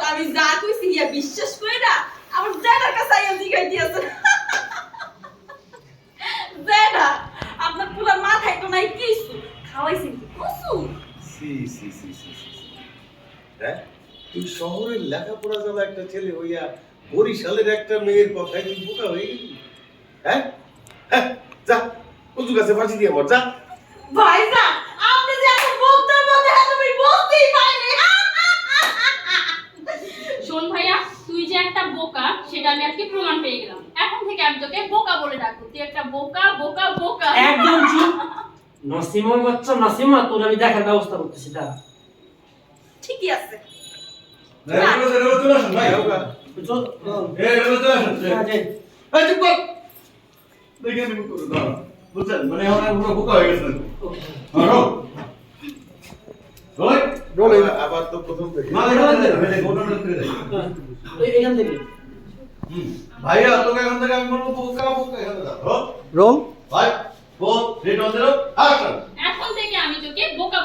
আমি যা কইছি ইয়া বিশ্বাস কইরা আমার জেনার কাছে আইয়া জিগাই দিয়েছে জেনা আপনার পুরো মাথায় তো নাই কিছু খাওয়াইছেন কি কসু সি সি সি সি সি সি। হ্যাঁ তুই শহরের লেখাপড়া জানা একটা ছেলে হইয়া বরিশালের একটা মেয়ের কথায় তুই বোকা হয়ে গেলি। হ্যাঁ হ্যাঁ যা উজু কাছে ফাঁসি দিয়ে মর যা। ভাইজান আপনি যে এত বলতে বলতে তুমি বলতেই পারেনি শোন ভাইয়া তুই যে একটা বোকা সেটা আমি আজকে প্রমাণ পেয়ে গেলাম। এখন থেকে আমি তোকে বোকা বলে ডাকবো। তুই একটা বোকা বোকা বোকা। একদম চুপ। নাসিমার বাচ্চা নাসিমা, তোর আমি দেখার ব্যবস্থা করতেছি। দাঁড়া। ঠিকই আছে চলে আসুন ভাই। চল। চলে আসুন। হ্যাঁ, যাই। এই চুপ কর। দেখে নিব তো না। বুঝছেন মানে আমার পুরো বোকা হয়ে গেছে। ওকে। রো রোল রোল আবার তো প্রথম থেকে না এটা গোটাটা করে দেই। এখান থেকে। ভাইয়া তোকে এখান থেকে আমি বলবো বোকা বোকা এখানে দাও। রোল ভাই বল রেড অন 0 আচ্ছা